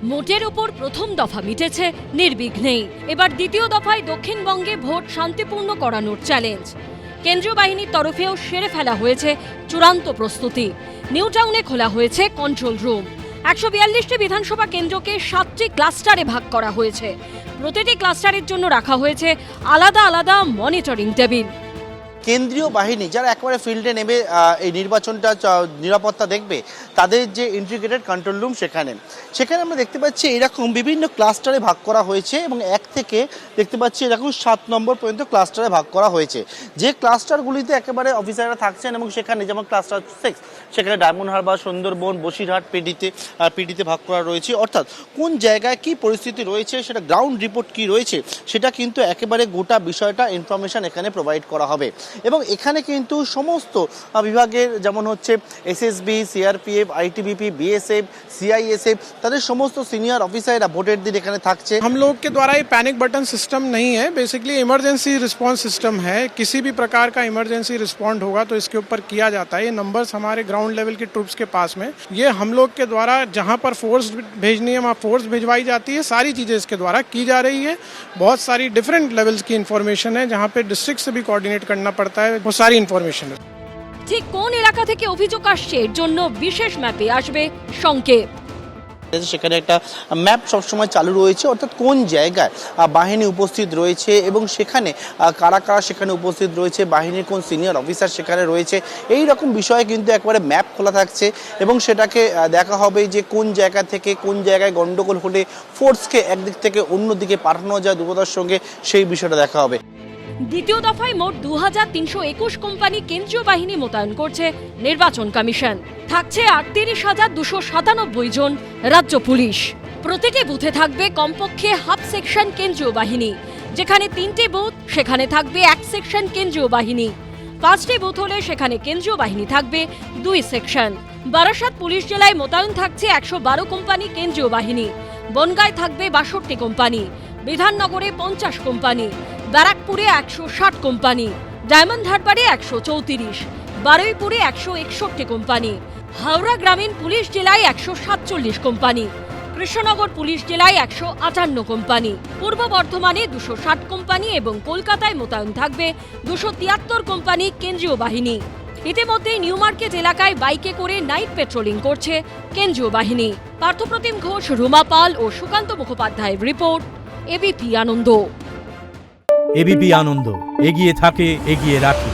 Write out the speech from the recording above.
মোটের ওপর প্রথম দফা মিটেছে নির্বিঘ্নেই। এবার দ্বিতীয় দফায় দক্ষিণবঙ্গে ভোট শান্তিপূর্ণ করানোর চ্যালেঞ্জ। কেন্দ্রীয় বাহিনীর তরফেও সেরে ফেলা হয়েছে চূড়ান্ত প্রস্তুতি। নিউ টাউনে খোলা হয়েছে কন্ট্রোল রুম। 142টি বিধানসভা কেন্দ্রকে 7টি ক্লাস্টারে ভাগ করা হয়েছে। প্রতিটি ক্লাস্টারের জন্য রাখা হয়েছে আলাদা আলাদা মনিটরিং টেবিল। কেন্দ্রীয় বাহিনী যারা একেবারে ফিল্ডে নেমে এই নির্বাচনটা নিরাপত্তা দেখবে, তাদের যে ইন্টিগ্রেটেড কন্ট্রোল রুম সেখানে আমরা দেখতে পাচ্ছি এরকম বিভিন্ন ক্লাস্টারে ভাগ করা হয়েছে এবং 1 থেকে দেখতে পাচ্ছি এরকম 7 নম্বর পর্যন্ত ক্লাস্টারে ভাগ করা হয়েছে। যে ক্লাস্টারগুলিতে একেবারে অফিসাররা থাকছেন এবং সেখানে যেমন ক্লাস্টার 6 সেখানে ডায়মন্ড হারবার, সুন্দরবন, বসিরহাট, পিডিতে ভাগ করা রয়েছে। অর্থাৎ কোন জায়গায় কি পরিস্থিতি রয়েছে, সেটা গ্রাউন্ড রিপোর্ট কি রয়েছে, সেটা কিন্তু একেবারে গোটা বিষয়টা ইনফরমেশন এখানে প্রোভাইড করা হবে। এবং এখানে কিন্তু সমস্ত বিভাগের যেমন হচ্ছে SSB, CRPF, ITBP, BSF, CISF, তাদের সমস্ত সিনিয়র অফিসাররা ভোটের দিন এখানে থাকছে। हम लोग के द्वारा ये पैनिक बटन सिस्टम नहीं है, बेसिकली इमरजेंसी रिस्पांस सिस्टम है। किसी भी प्रकार का इमरजेंसी रिस्पॉन्ड होगा तो इसके ऊपर किया जाता है। ये नंबर्स हमारे ग्राउंड लेवल के ट्रूप्स के पास में, ये हम लोग के द्वारा जहाँ पर फोर्स भेजनी है वहाँ फोर्स भिजवाई जाती है। सारी चीज़ें इसके द्वारा की जा रही है। बहुत सारी डिफरेंट लेवल्स की इन्फॉर्मेशन है, जहाँ पे डिस्ट्रिक्ट से भी कोऑर्डिनेट करना पड़ता है। वो सारी इन्फॉर्मेशन है। ঠিক কোন এলাকা থেকে অভিযোগ আসছে এর জন্য বিশেষ ম্যাপে আসবে সংকেত। সেখানে একটা ম্যাপ সবসময় চালু রয়েছে, অর্থাৎ কোন জায়গায় বাহিনী উপস্থিত রয়েছে এবং সেখানে কারা কারা সেখানে উপস্থিত রয়েছে, বাহিনীর কোন সিনিয়র অফিসার সেখানে রয়েছে, এই রকম বিষয়ে কিন্তু একবারে ম্যাপ খোলা থাকছে এবং সেটাকে দেখা হবে যে কোন জায়গা থেকে কোন জায়গায় গন্ডগোল হলে ফোর্সকে একদিক থেকে অন্য দিকে পাঠানো যায় দ্রুততার সঙ্গে, সেই বিষয়টা দেখা হবে। দ্বিতীয় দফায় মোট 2321 কোম্পানি কেন্দ্রীয় বাহিনী মোতায়েন করছে নির্বাচন কমিশন। থাকছে 38,297 জন রাজ্য পুলিশ। প্রতিটি বুথে থাকবে কমপক্ষে হাফ সেকশন কেন্দ্রীয় বাহিনী। যেখানে 3টি বুথ সেখানে থাকবে 1 সেকশন কেন্দ্রীয় বাহিনী। 5টি বুথ হলে সেখানে কেন্দ্রীয় বাহিনী থাকবে 2 সেকশন। বারাসাত পুলিশ জেলায় মোতায়েন থাকছে 112 কোম্পানি কেন্দ্রীয় বাহিনী। বনগাঁয় থাকবে 62 কোম্পানি, বিধাননগরে 50 কোম্পানি, ব্যারাকপুরে 160 কোম্পানি, ডায়মন্ড হারবারে 134, বারুইপুরে 161 কোম্পানি, হাওড়া গ্রামীণ পুলিশ জেলায় 147 কোম্পানি, কৃষ্ণনগর পুলিশ জেলায় 158 কোম্পানি, পূর্ব বর্ধমানে 260 কোম্পানি এবং কলকাতায় মোতায়েন থাকবে 273 কোম্পানি কেন্দ্রীয় বাহিনী। ইতিমধ্যে নিউ মার্কেট এলাকায় বাইকে করে নাইট পেট্রোলিং করছে কেন্দ্রীয় বাহিনী। পার্থপ্রতিম ঘোষ, রুমা পাল ও সুকান্ত মুখোপাধ্যায়ের রিপোর্ট, এবিপি আনন্দ। এবিপি আনন্দ, এগিয়ে থাকে, এগিয়ে রাখে।